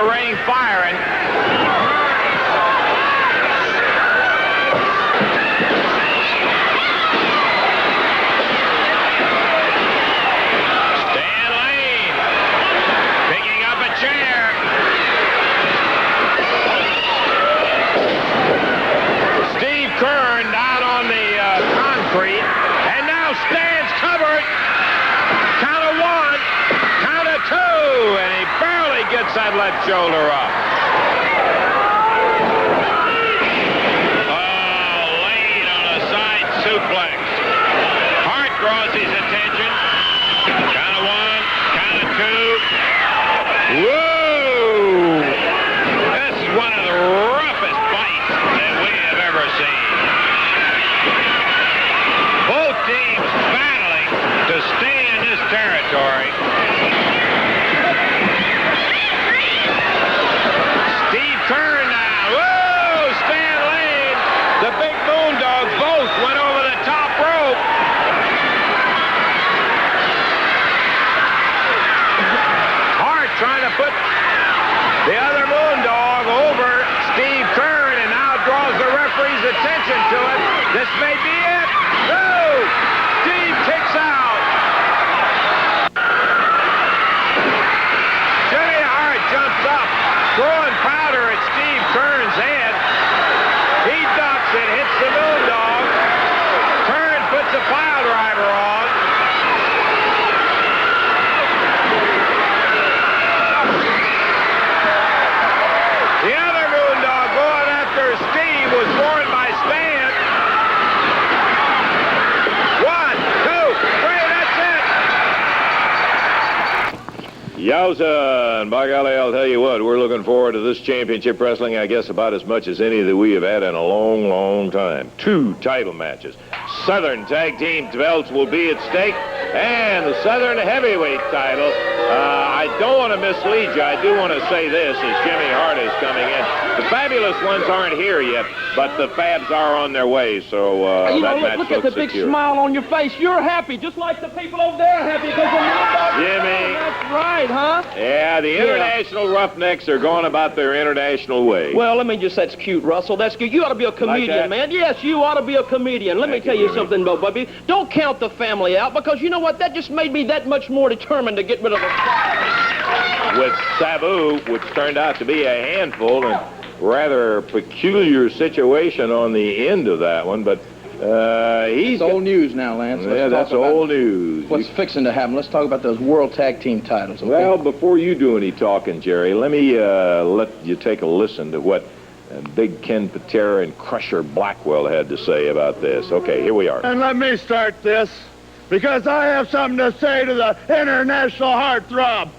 the ring firing. Stan Lane picking up a chair. Steve Kern down on the concrete, and now Stan's covered. Count of one, count of two, and he barely gets that left shoulder up. Oh, Lane on a side suplex. Hart draws his attention. Count of one, count of two. Whoa! This is one of the roughest fights that we have ever seen. Both teams battling to stay in this territory. Steve Kern now. Whoa! Stan Lane. The big Moondog both went over the top rope. Hart trying to put the other Moondog over Steve Kern, and now draws the referee's attention to it. This may be it. No! Steve kicks out. Jimmy Hart jumps up, throwing powder at Steve Kern's head. He ducks it, hits the Moondog. Kern puts a pile driver on. The other Moondog going after Steve was worn by Stan. 1, 2, 3, that's it. Yowza, and by golly, I'll tell you what, we're looking forward to this championship wrestling, I guess, about as much as any that we have had in a long, long time. 2 title matches. Southern Tag Team belts will be at stake, and the Southern Heavyweight title. I don't want to mislead you. I do want to say this as Jimmy Hart is coming in. The fabulous ones aren't here yet, but the Fabs are on their way, so that match look at the big smile on your face. You're happy, just like the people over there are happy because of Jimmy. That's right, huh? Yeah, the international roughnecks are going about their international way. Well, let me just, that's cute, Russell. That's cute. You ought to be a comedian, man. Yes, you ought to be a comedian. Let me tell you something, though, Bubby. Don't count the family out, because you know what? That just made me that much more determined to get rid of the with Sabu, which turned out to be a handful, and rather peculiar situation on the end of that one, but he's... It's old news now, Lance. Yeah, that's old news. What's fixing to happen? Let's talk about those World Tag Team titles, okay? Well, before you do any talking, Jerry, let me let you take a listen to what Big Ken Patera and Crusher Blackwell had to say about this. Okay, here we are. And let me start this, because I have something to say to the international heartthrob,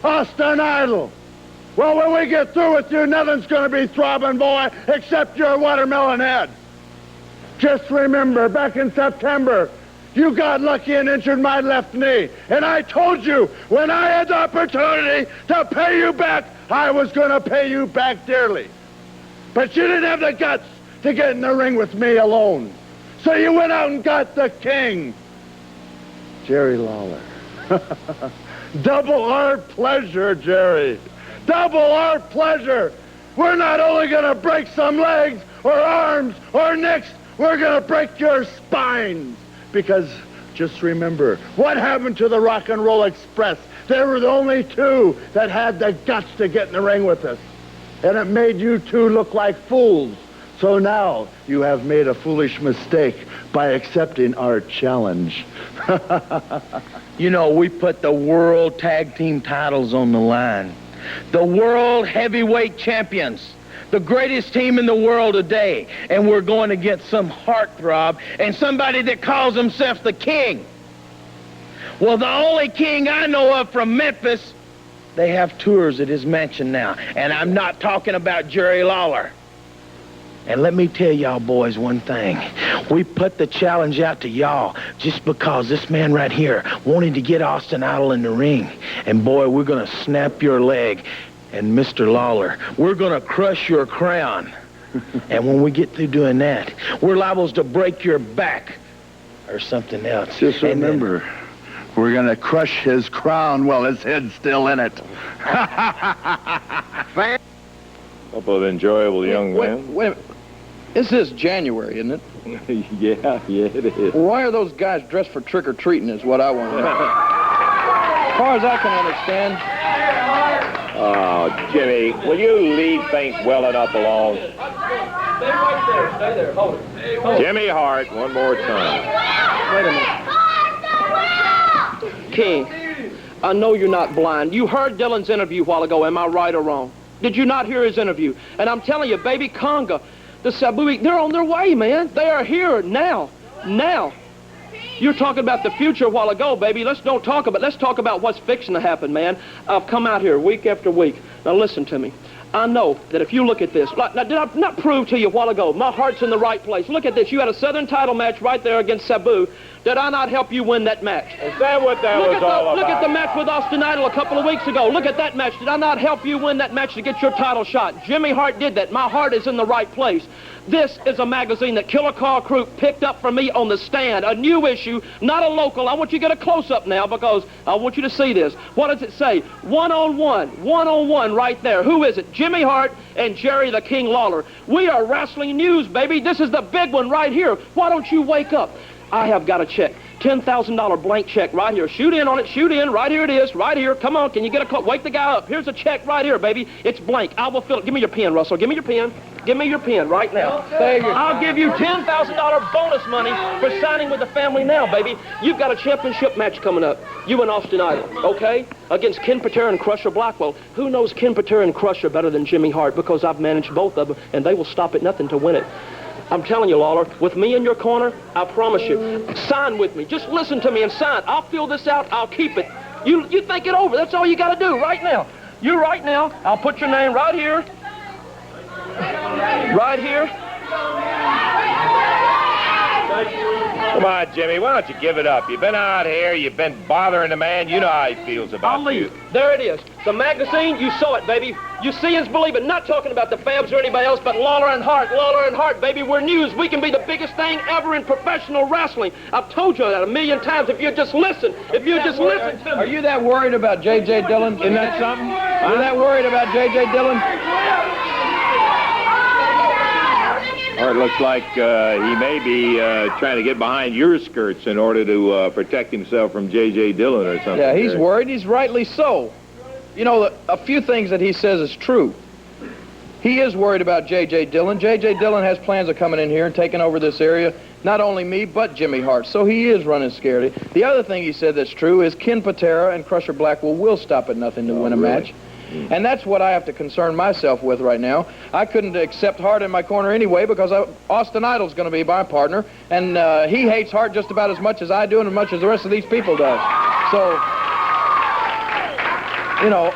Austin Idol. Well, when we get through with you, nothing's going to be throbbing, boy, except your watermelon head. Just remember, back in September, you got lucky and injured my left knee. And I told you, when I had the opportunity to pay you back, I was going to pay you back dearly. But you didn't have the guts to get in the ring with me alone. So you went out and got the king, Jerry Lawler. Double our pleasure, Jerry. Double our pleasure. We're not only going to break some legs or arms or necks, we're going to break your spines. Because just remember, what happened to the Rock and Roll Express? They were the only two that had the guts to get in the ring with us. And it made you two look like fools. So now you have made a foolish mistake by accepting our challenge. You know, we put the World Tag Team titles on the line. The World Heavyweight Champions. The greatest team in the world today. And we're going against some heartthrob and somebody that calls himself the king. Well, the only king I know of from Memphis, they have tours at his mansion now. And I'm not talking about Jerry Lawler. And let me tell y'all boys one thing. We put the challenge out to y'all just because this man right here wanted to get Austin Idol in the ring. And boy, we're going to snap your leg. And Mr. Lawler, we're going to crush your crown. And when we get through doing that, we're liable to break your back or something else. Just remember, We're going to crush his crown while his head's still in it. Couple of enjoyable young men. Wait a minute. This is January, isn't it? Yeah, it is. Why are those guys dressed for trick-or-treating is what I want to know. As far as I can understand. Oh, Jimmy, will you leave things well enough alone? Stay right there. Stay there. Hold it. Jimmy Hart, one more time. Wait a minute. King, I know you're not blind. You heard Dylan's interview a while ago. Am I right or wrong? Did you not hear his interview? And I'm telling you, baby Conga, the Sabu, they're on their way, man. They are here now. Now. You're talking about the future a while ago, baby. Let's talk about what's fixing to happen, man. I've come out here week after week. Now listen to me. I know that if you look at this, now, did I not prove to you a while ago, my heart's in the right place. Look at this. You had a Southern title match right there against Sabu. Did I not help you win that match? Is that what that was all about? Look at the match with Austin Idol a couple of weeks ago. Look at that match. Did I not help you win that match to get your title shot? Jimmy Hart did that. My heart is in the right place. This is a magazine that Killer Carl Croup picked up from me on the stand. A new issue, not a local. I want you to get a close-up now because I want you to see this. What does it say? One-on-one right there. Who is it? Jimmy Hart and Jerry the King Lawler. We are wrestling news, baby. This is the big one right here. Why don't you wake up? I have got a check. $10,000 blank check right here. Shoot in on it. Shoot in. Right here it is. Right here. Come on. Can you get a call? Wake the guy up. Here's a check right here, baby. It's blank. I will fill it. Give me your pen, Russell. Give me your pen. Give me your pen right now. I'll give you $10,000 bonus money for signing with the family now, baby. You've got a championship match coming up. You and Austin Idol, okay? Against Ken Patera and Crusher Blackwell. Who knows Ken Patera and Crusher better than Jimmy Hart? Because I've managed both of them, and they will stop at nothing to win it. I'm telling you, Lawler, with me in your corner, I promise you, sign with me. Just listen to me and sign. I'll fill this out. I'll keep it. You think it over. That's all you got to do right now. You right now. I'll put your name right here. Right here. Come on, Jimmy, why don't you give it up? You've been out here, you've been bothering the man, you know how he feels about I'll leave. you. There it is. The magazine, you saw it, baby. You see is believing. Not talking about the Fabs or anybody else, but Lawler and Hart, baby. We're news. We can be the biggest thing ever in professional wrestling. I've told you that a million times. If you just listen. If you just listen to me. Are you that worried about J.J. Dillon? Isn't that something? Are you that worried about J.J. Dillon? Or it looks like he may be trying to get behind your skirts in order to protect himself from J.J. Dillon or something. Yeah, he's worried. He's rightly so. You know, a few things that he says is true. He is worried about J.J. Dillon. J.J. Dillon has plans of coming in here and taking over this area. Not only me, but Jimmy Hart. So he is running scared. The other thing he said that's true is Ken Patera and Crusher Blackwell will stop at nothing to win a match. And that's what I have to concern myself with right now. I couldn't accept Hart in my corner anyway because Austin Idol's going to be my partner, and he hates Hart just about as much as I do and as much as the rest of these people does. So, you know,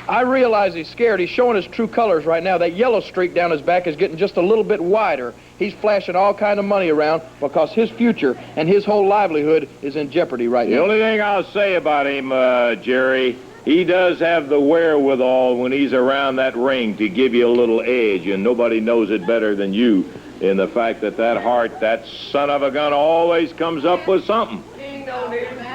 I realize he's scared. He's showing his true colors right now. That yellow streak down his back is getting just a little bit wider. He's flashing all kind of money around because his future and his whole livelihood is in jeopardy right now. The only thing I'll say about him, Jerry, he does have the wherewithal when he's around that ring to give you a little edge, and nobody knows it better than you in the fact that Hart, that son of a gun, always comes up with something.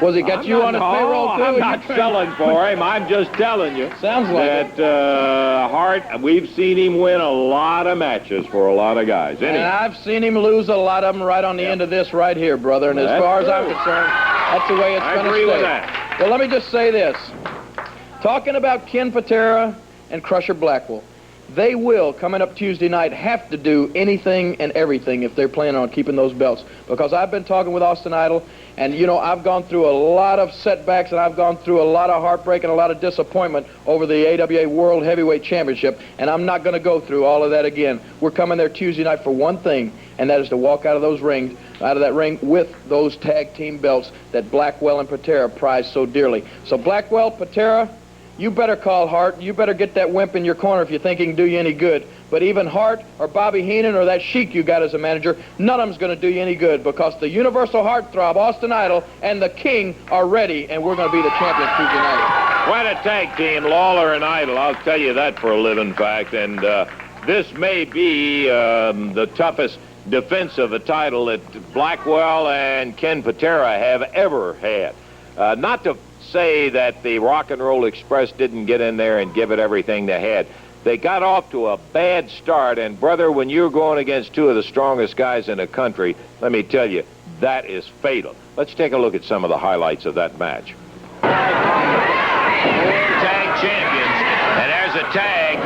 Was he got you on his payroll, too? I'm not selling for him. I'm just telling you. Sounds like that Hart, we've seen him win a lot of matches for a lot of guys. And I've seen him lose a lot of them right on the end of this right here, brother. And as far as I'm concerned, that's the way it's going to stay. I agree with that. Well, let me just say this. Talking about Ken Patera and Crusher Blackwell, they will, coming up Tuesday night, have to do anything and everything if they're planning on keeping those belts. Because I've been talking with Austin Idol, and, you know, I've gone through a lot of setbacks, and I've gone through a lot of heartbreak and a lot of disappointment over the AWA World Heavyweight Championship, and I'm not going to go through all of that again. We're coming there Tuesday night for one thing, and that is to walk out of that ring with those tag team belts that Blackwell and Patera prize so dearly. So Blackwell, Patera, you better call Hart. You better get that wimp in your corner if you think he can do you any good. But even Hart or Bobby Heenan or that Sheik you got as a manager, none of them's going to do you any good because the Universal Heartthrob, Austin Idol, and the King are ready, and we're going to be the champions Tuesday night. Quite a tag team, Lawler and Idol. I'll tell you that for a living fact. And this may be the toughest defense of a title that Blackwell and Ken Patera have ever had. Not to say that the Rock and Roll Express didn't get in there and give it everything they had. They got off to a bad start, and brother, when you're going against two of the strongest guys in the country, let me tell you, that is fatal. Let's take a look at some of the highlights of that match. Tag champions, and there's a tag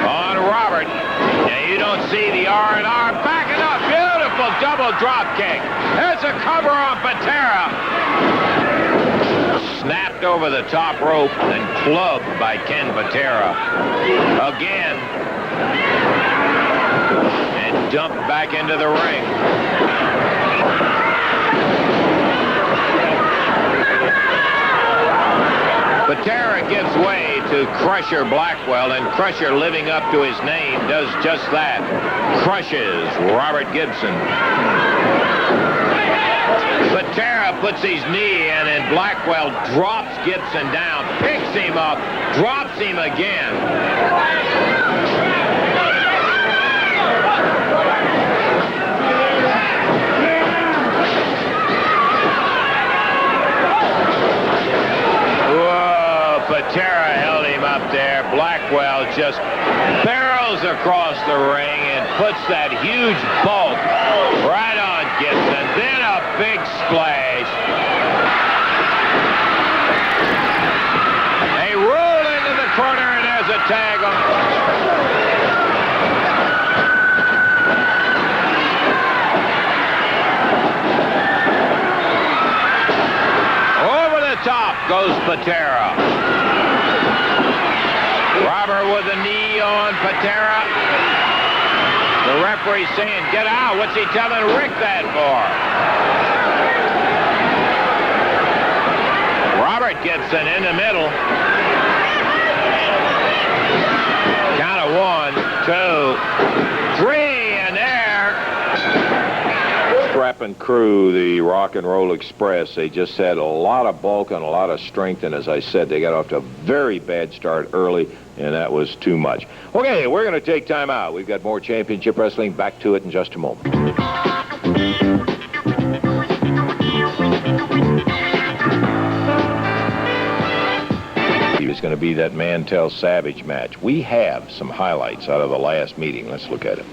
on Robert. Now you don't see the R&R backing up. Beautiful double drop kick. There's a cover on Patera. Snapped over the top rope and clubbed by Ken Patera. Again. And dumped back into the ring. Patera gives way to Crusher Blackwell, and Crusher, living up to his name, does just that. Crushes Robert Gibson. Patera puts his knee in, and Blackwell drops Gibson down, picks him up, drops him again. Whoa, Patera held him up there. Blackwell just barrels across the ring and puts that huge bulk right on Gibson. Then a big splash. They roll into the corner, and there's a tag on. Over the top goes Patera. Robert with a knee on Patera. The referee saying, get out. What's he telling Rick that for? Robert Gibson in the middle. Count of 1, 2, 3, and there. Strapping crew, the Rock and Roll Express. They just had a lot of bulk and a lot of strength, and as I said, they got off to a very bad start early, and that was too much. Okay, we're going to take time out. We've got more championship wrestling. Back to it in just a moment. He was going to be that Mantell Savage match. We have some highlights out of the last meeting. Let's look at it.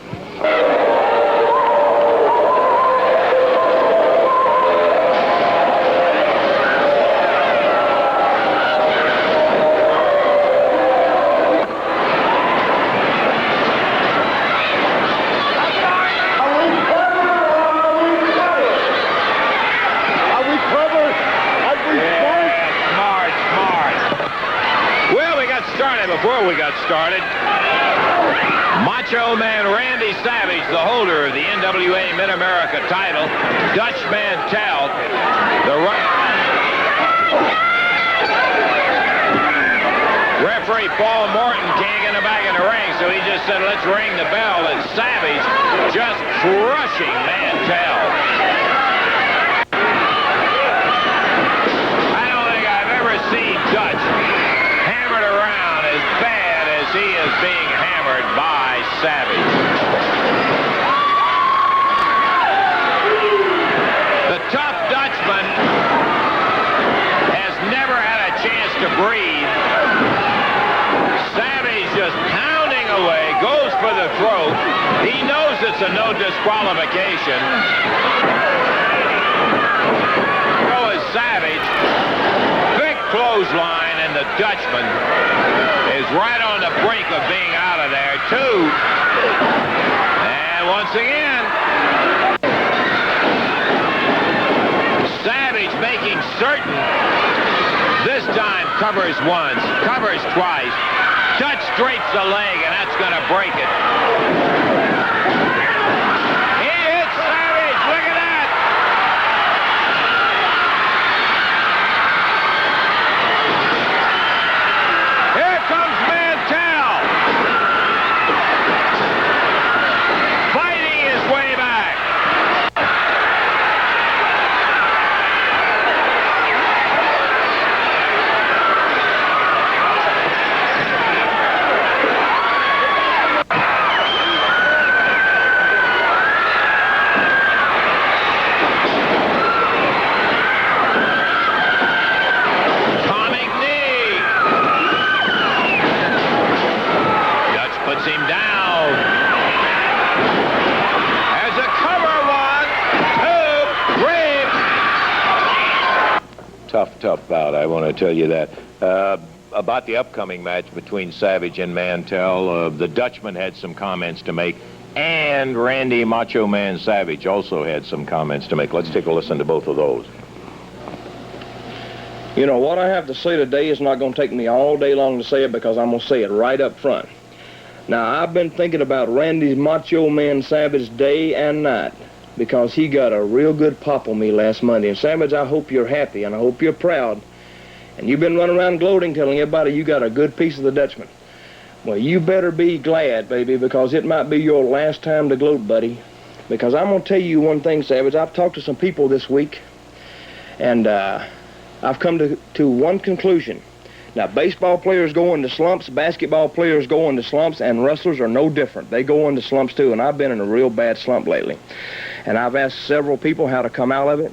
Before we got started, Macho Man Randy Savage, the holder of the NWA Mid-America title, Dutch Mantell, the referee Paul Morton can't get him back in the ring, so he just said, let's ring the bell, and Savage just crushing Mantell. I don't think I've ever seen Dutch hammered around as bad as he is being hammered by Savage. The tough Dutchman has never had a chance to breathe. Savage just pounding away, goes for the throat. He knows it's a no disqualification. So is Savage. Big clothesline, and the Dutchman is right on the brink of being out of there, too. And once again, Savage making certain this time covers once, covers twice. Dutch drapes the leg, and that's going to break it. He hits Savage. Look at that. Here comes Mantell. Fighting his way back. tough bout, I want to tell you that. About the upcoming match between Savage and Mantell, the Dutchman had some comments to make, and Randy Macho Man Savage also had some comments to make. Let's take a listen to both of those. You know, what I have to say today is not going to take me all day long to say it, because I'm going to say it right up front. Now, I've been thinking about Randy Macho Man Savage day and night, because he got a real good pop on me last Monday. And Savage, I hope you're happy, and I hope you're proud. And you've been running around gloating, telling everybody you got a good piece of the Dutchman. Well, you better be glad, baby, because it might be your last time to gloat, buddy. Because I'm going to tell you one thing, Savage. I've talked to some people this week, and I've come to one conclusion. Now, baseball players go into slumps, basketball players go into slumps, and wrestlers are no different. They go into slumps, too, and I've been in a real bad slump lately. And I've asked several people how to come out of it.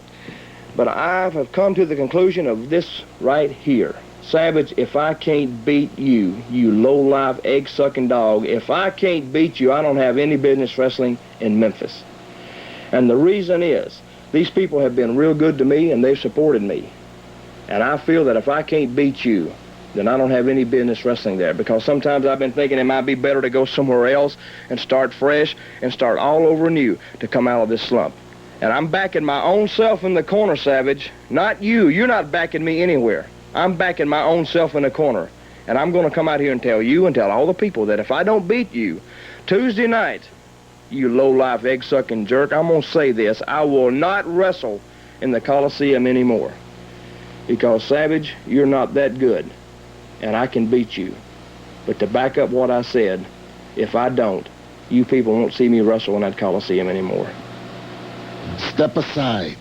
But I have come to the conclusion of this right here. Savage, if I can't beat you, you low-life, egg-sucking dog, if I can't beat you, I don't have any business wrestling in Memphis. And the reason is, these people have been real good to me, and they've supported me. And I feel that if I can't beat you, then I don't have any business wrestling there. Because sometimes I've been thinking it might be better to go somewhere else and start fresh and start all over anew to come out of this slump. And I'm backing my own self in the corner, Savage. Not you. You're not backing me anywhere. I'm backing my own self in the corner. And I'm going to come out here and tell you and tell all the people that if I don't beat you Tuesday night, you low-life, egg-sucking jerk, I'm going to say this: I will not wrestle in the Coliseum anymore. Because, Savage, you're not that good, and I can beat you. But to back up what I said, if I don't, you people won't see me wrestle in that Coliseum anymore. Step aside.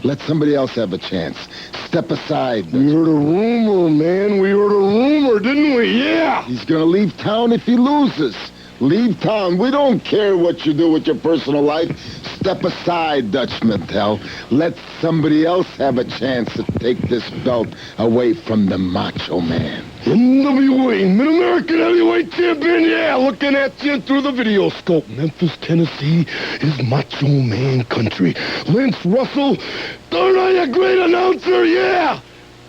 Let somebody else have a chance. Step aside. We heard a rumor, man. We heard a rumor, didn't we? Yeah! He's gonna leave town if he loses. Leave town. We don't care what you do with your personal life. Step aside, Dutch Mantell. Let somebody else have a chance to take this belt away from the Macho Man. NWA, Mid-American Heavyweight Champion, yeah, looking at you through the video scope. Memphis, Tennessee is Macho Man country. Lance Russell, aren't I a great announcer? Yeah!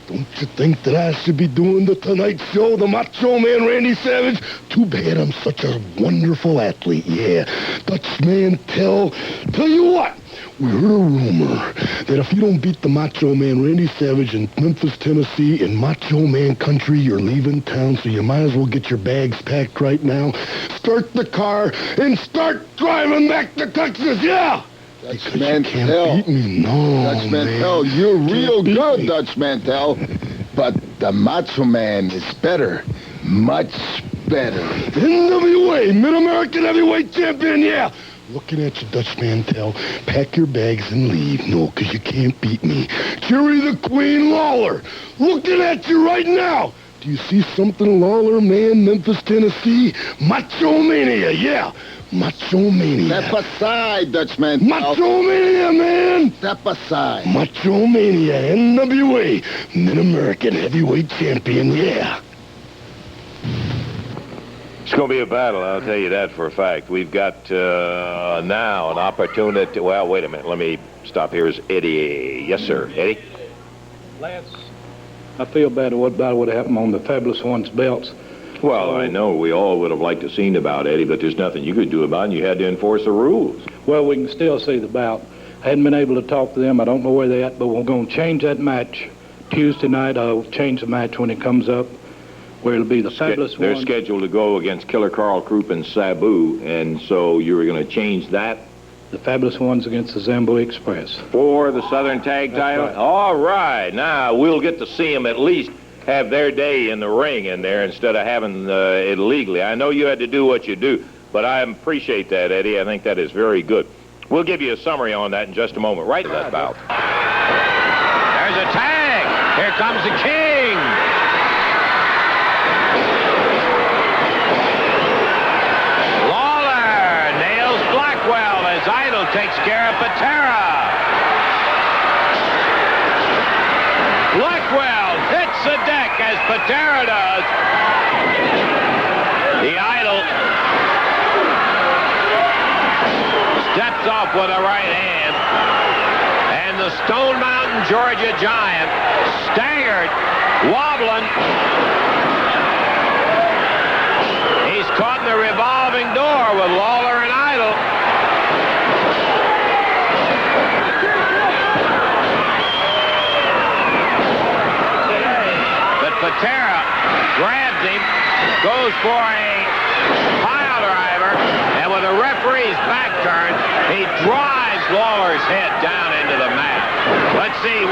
Don't you think that I should be doing the Tonight Show, the Macho Man Randy Savage? Too bad I'm such a wonderful athlete, yeah. Dutch Mantell, tell you what, we heard a rumor that if you don't beat the Macho Man Randy Savage in Memphis, Tennessee, in Macho Man country, you're leaving town, so you might as well get your bags packed right now, start the car, and start driving back to Texas, yeah! Dutch Mantell. Beat me. No, Dutch Mantell, you're real good, Dutch Mantell. But the Macho Man is better. Much better. NWA, Mid-American Heavyweight Champion, yeah. Looking at you, Dutch Mantell. Pack your bags and leave. No, because you can't beat me. Jerry the Queen Lawler. Looking at you right now. Do you see something, Lawler, man? Memphis, Tennessee. Macho Mania, yeah. Macho Mania. Step aside, Dutch Mantell. Macho Mania, man. Step aside. Macho Mania, NWA, Mid-American Heavyweight Champion, yeah. It's going to be a battle, I'll tell you that for a fact. We've got now an opportunity. Well, wait a minute. Let me stop. Here's Eddie. Yes, sir. Eddie? Lance, I feel bad about what happened on the Fabulous One's belts. Well, I know we all would have liked to seen about Eddie, but there's nothing you could do about it, and you had to enforce the rules. Well, we can still see the bout. I hadn't been able to talk to them. I don't know where they're at, but we're going to change that match Tuesday night. I'll change the match when it comes up, where it'll be the Fabulous They're Ones. scheduled to go against Killer Carl Krupp and Sabu, and so you were going to change that The Fabulous Ones against the Zambo Express. for the Southern Tag title? right. All right. Now, we'll get to see them at least have their day in the ring in there instead of having it legally. I know you had to do what you do, but I appreciate that, Eddie. I think that is very good. We'll give you a summary on that in just a moment. Right to that bout. There's a tag. Here comes the King. Lawler nails Blackwell as Idol takes care of Patera. Blackwell hits the deck as Patera does. The Idol steps off with a right hand. And and the Stone Mountain, Georgia Giant, staggered, wobbling. He's caught in the revolving door with Lawler and Idol. But Patera grabs him, goes for a pile driver, and with the referee's back turned, he drives Lawler's head down into the mat. Let's see, 1, 2.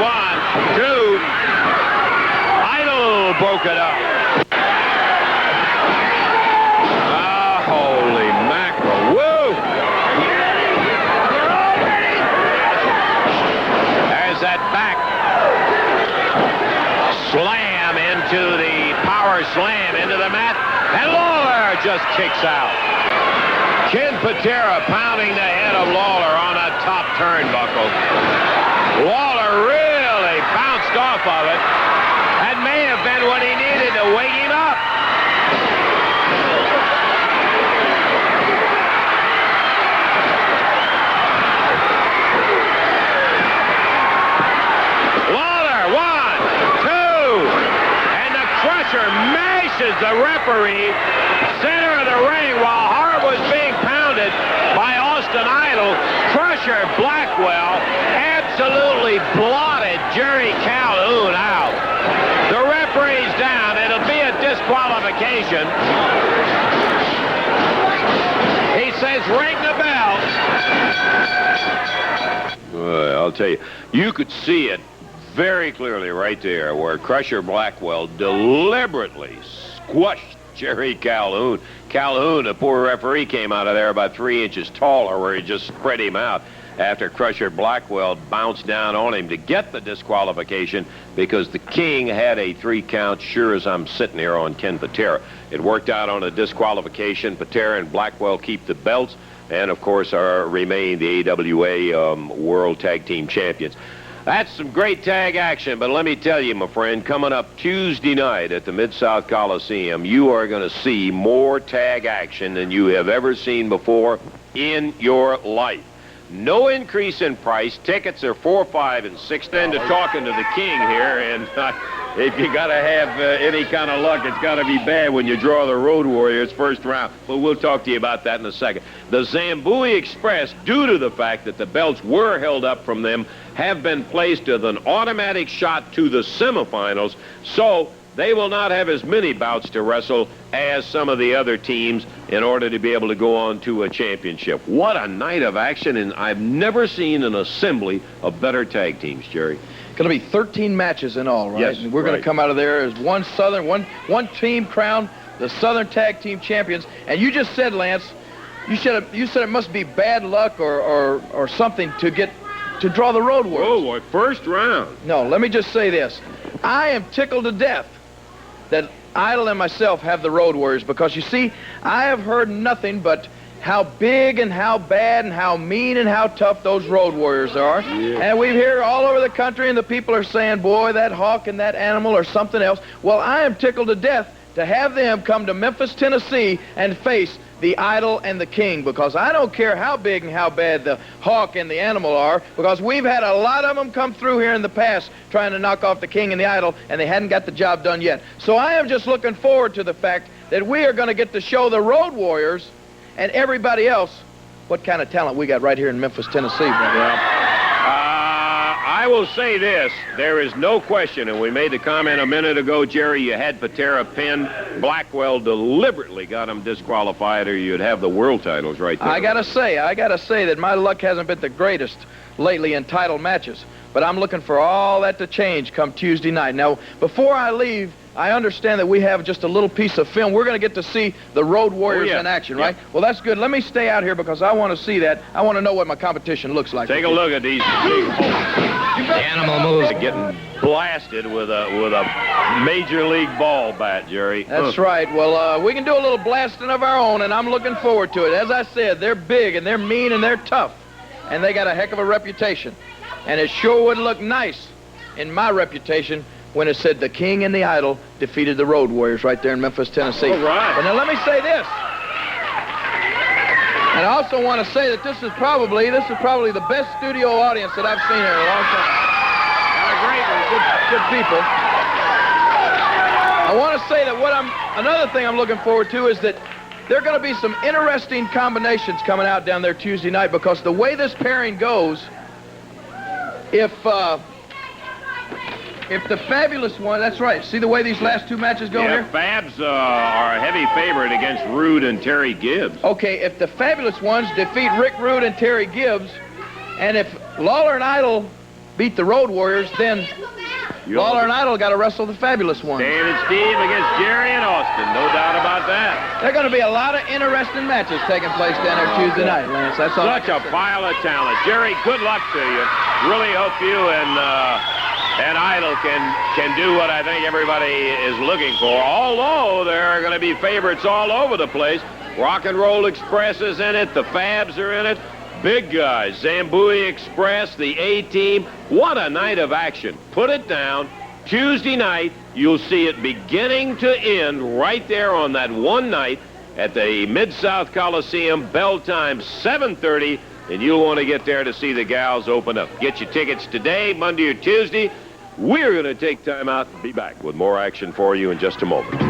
Idol broke it up. Holy mackerel. Woo! There's that back slam into the power slam into the mat, and Lawler just kicks out. Ken Patera pounding the head of Lawler on a top turnbuckle. Lawler really bounced off of it. That may have been what he needed to wake him up. Lawler, 1, 2, and the Crusher mashes the referee center of the ring while Hart was being pounded by Austin Idol. Crusher Blackwell absolutely blotted Jerry Calhoun out. The referee's down. It'll be a disqualification. He says, ring the bell. Well, I'll tell you, you could see it very clearly right there where Crusher Blackwell deliberately squashed Jerry Calhoun. Calhoun, the poor referee, came out of there about 3 inches taller where he just spread him out after Crusher Blackwell bounced down on him to get the disqualification because the King had a 3 count, sure as I'm sitting here, on Ken Patera. It worked out on a disqualification. Patera and Blackwell keep the belts and, of course, remain the AWA World Tag Team Champions. That's some great tag action, but let me tell you, my friend, coming up Tuesday night at the Mid-South Coliseum, you are going to see more tag action than you have ever seen before in your life. No increase in price. Tickets are $4, $5, and $6. Then to talking to the King here, and if you got to have any kind of luck, it's got to be bad when you draw the Road Warriors first round. But we'll talk to you about that in a second. The Zambui Express, due to the fact that the belts were held up from them, have been placed with an automatic shot to the semifinals, so they will not have as many bouts to wrestle as some of the other teams in order to be able to go on to a championship. What a night of action, and I've never seen an assembly of better tag teams, Jerry. Going to be 13 matches in all, right? Yes, and we're going right. to come out of there as one team crowned the Southern Tag Team Champions. And you just said, Lance, you said it must be bad luck or something to draw the Road Warriors. Oh, boy, first round. No, let me just say this. I am tickled to death that Idol and myself have the Road Warriors because, you see, I have heard nothing but how big and how bad and how mean and how tough those Road Warriors are. Yeah. And we hear all over the country, and the people are saying, boy, that Hawk and that Animal or something else. Well, I am tickled to death to have them come to Memphis, Tennessee and face the Idol and the King, because I don't care how big and how bad the Hawk and the Animal are, because we've had a lot of them come through here in the past trying to knock off the King and the Idol, and they hadn't got the job done yet. So I am just looking forward to the fact that we are going to get to show the Road Warriors and everybody else what kind of talent we got right here in Memphis, Tennessee. I will say this. There is no question, and we made the comment a minute ago, Jerry, you had Patera pinned. Blackwell deliberately got him disqualified, or you'd have the world titles right there. I got to say that my luck hasn't been the greatest lately in title matches, but I'm looking for all that to change come Tuesday night. Now, before I leave, I understand that we have just a little piece of film. We're going to get to see the Road Warriors in action, right? Well, that's good. Let me stay out here because I want to see that. I want to know what my competition looks like. Take a look at these big holes. The Animal moves. Getting blasted with a major league ball bat, Jerry. That's right. Well, we can do a little blasting of our own, and I'm looking forward to it. As I said, they're big, and they're mean, and they're tough, and they got a heck of a reputation. And it sure would look nice in my reputation when it said the King and the Idol defeated the Road Warriors right there in Memphis, Tennessee. All right. And now let me say this. And I also want to say that this is probably the best studio audience that I've seen here in a long time. Great, good people. I want to say that another thing I'm looking forward to is that there are going to be some interesting combinations coming out down there Tuesday night, because the way this pairing goes, if the Fabulous One, that's right, see the way these last two matches go here? Fabs are a heavy favorite against Rude and Terry Gibbs. Okay, if the Fabulous Ones defeat Rick Rude and Terry Gibbs, and if Lawler and Idol beat the Road Warriors, then Lawler and Idol got to wrestle the Fabulous Ones. Stan and Steve against Jerry and Austin, no doubt about that. There are going to be a lot of interesting matches taking place down there Tuesday night, Lance. That's all. Such a pile of talent. Jerry, good luck to you. Really hope you and Idol can do what I think everybody is looking for. Although there are going to be favorites all over the place. Rock and Roll Express is in it. The Fabs are in it. Big guys, Zambui Express, the A-Team. What a night of action. Put it down. Tuesday night, you'll see it beginning to end right there on that one night at the Mid-South Coliseum. Bell time 7:30, and you'll want to get there to see the gals open up. Get your tickets today, Monday or Tuesday. We're going to take time out and be back with more action for you in just a moment.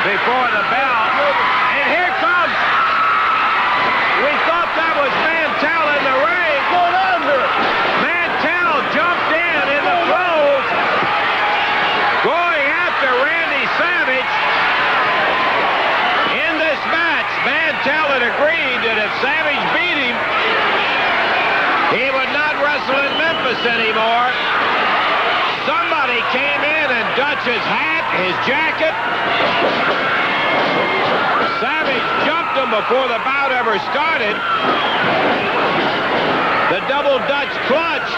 Before the bell, and here comes. We thought that was Mantell in the ring. Going under. Mantell jumped in the throws, going after Randy Savage. In this match, Mantell had agreed that if Savage beat him, he would not wrestle in Memphis anymore. Somebody came in and Dutch his hat, his jacket. Savage jumped him before the bout ever started. The double Dutch clutch.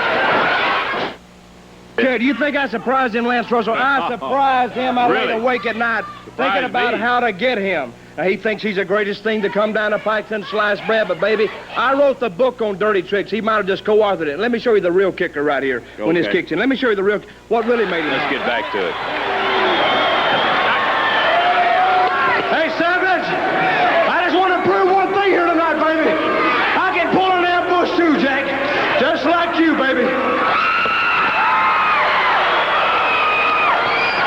Okay, do you think I surprised him, Lance Russell? I surprised him. I laid awake at night thinking about how to get him. Now, he thinks he's the greatest thing to come down the pike since sliced bread, but baby, I wrote the book on dirty tricks. He might have just co-authored it. Let me show you the real kicker right here when this kicks in. Let me show you the real, what really made him. Let's get back to it. Hey, Savage, I just want to prove one thing here tonight, baby. I can pull an ambush too, Jack, just like you, baby.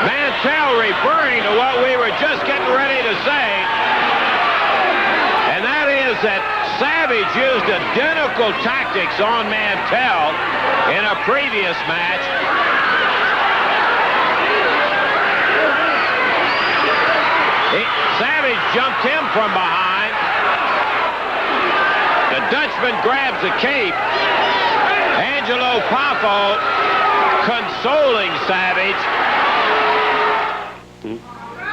Mantell referring to what we were just getting ready to say, and that is that Savage used identical tactics on Mantell in a previous match. Savage jumped him from behind. The Dutchman grabs the cape. Angelo Poffo consoling Savage.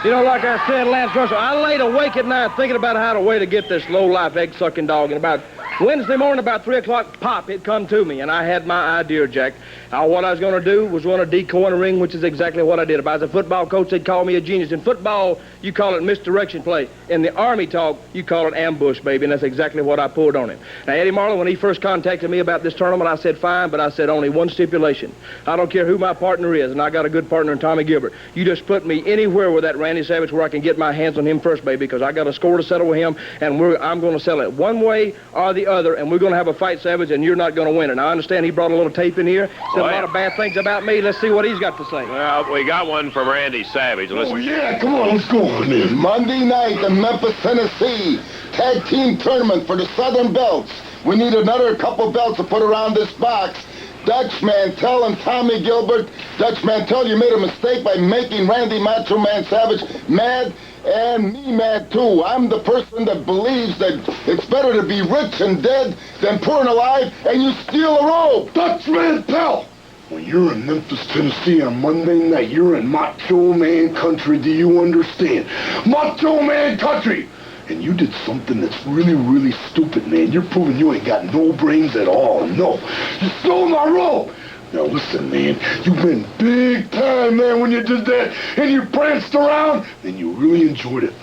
You know, like I said, Lance Russell, I laid awake at night thinking about how to way to get this low-life egg-sucking dog. And about Wednesday morning, about 3 o'clock, pop, it come to me. And I had my idea, Jack. What I was going to do was run a decoy in the ring, which is exactly what I did. If I was a football coach, they'd call me a genius. In football, you call it misdirection play. In the Army talk, you call it ambush, baby, and that's exactly what I pulled on him. Now, Eddie Marlin, when he first contacted me about this tournament, I said, fine, but I said only one stipulation. I don't care who my partner is, and I got a good partner in Tommy Gilbert. You just put me anywhere with that Randy Savage where I can get my hands on him first, baby, because I got a score to settle with him, and I'm going to settle it one way or the other, and we're going to have a fight, Savage, and you're not going to win it. Now, I understand he brought a little tape in here, said a lot of bad things about me. Let's see what he's got to say. Well, we got one from Randy Savage. Listen. Oh, yeah, come on, let's go on in. Monday night in Memphis, Tennessee, tag team tournament for the Southern Belts. We need another couple belts to put around this box. Dutch Mantell and Tommy Gilbert. Dutch Mantell, you made a mistake by making Randy Macho Man Savage mad, and me mad too. I'm the person that believes that it's better to be rich and dead than poor and alive, and you steal a robe. Dutch Mantell, When you're in Memphis, Tennessee on Monday night, you're in Macho Man country. Do you understand? Macho Man country! And you did something that's really, really stupid, man. You're proving you ain't got no brains at all. No. You stole my role. Now listen, man. You've been big time, man, when you did that. And you pranced around. Then you really enjoyed it.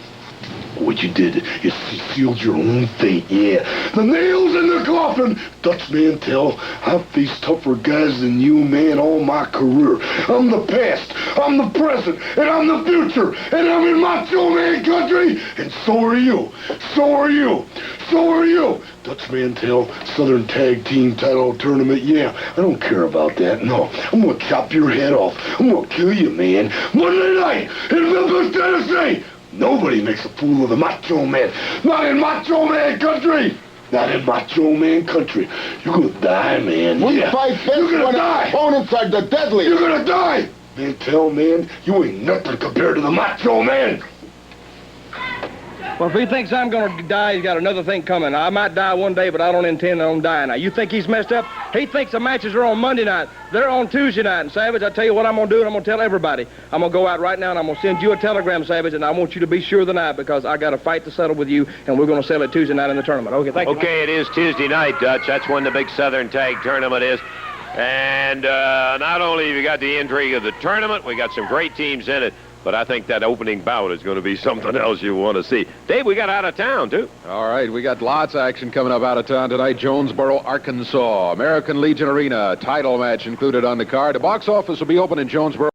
What you did is you sealed your own fate, yeah. The nails in the coffin. Dutch Mantel, I've faced tougher guys than you, man, all my career. I'm the past, I'm the present, and I'm the future. And I'm in Macho Man country. And so are you. So are you. So are you. Dutch Mantel, Southern Tag Team Title Tournament, yeah. I don't care about that, no. I'm gonna chop your head off. I'm gonna kill you, man. Monday night in Memphis, Tennessee. Nobody makes a fool of the Macho Man. Not in Macho Man country. Not in Macho Man country. You're gonna die, man. We Yeah. fight best You're gonna when die. our opponents are the deadliest. You're gonna die. Mantel, man, you ain't nothing compared to the Macho Man. Well, if he thinks I'm going to die, he's got another thing coming. I might die one day, but I don't intend on dying. Now, you think he's messed up? He thinks the matches are on Monday night. They're on Tuesday night. And, Savage, I tell you what I'm going to do, and I'm going to tell everybody. I'm going to go out right now, and I'm going to send you a telegram, Savage, and I want you to be sure of the night because I got a fight to settle with you, and we're going to settle it Tuesday night in the tournament. Okay, thank you. Okay, it is Tuesday night, Dutch. That's when the big Southern Tag Tournament is. And not only have you got the intrigue of the tournament, we got some great teams in it, but I think that opening bout is going to be something else you want to see. Dave, we got out of town, too. All right, we got lots of action coming up out of town tonight. Jonesboro, Arkansas. American Legion Arena title match included on the card. The box office will be open in Jonesboro.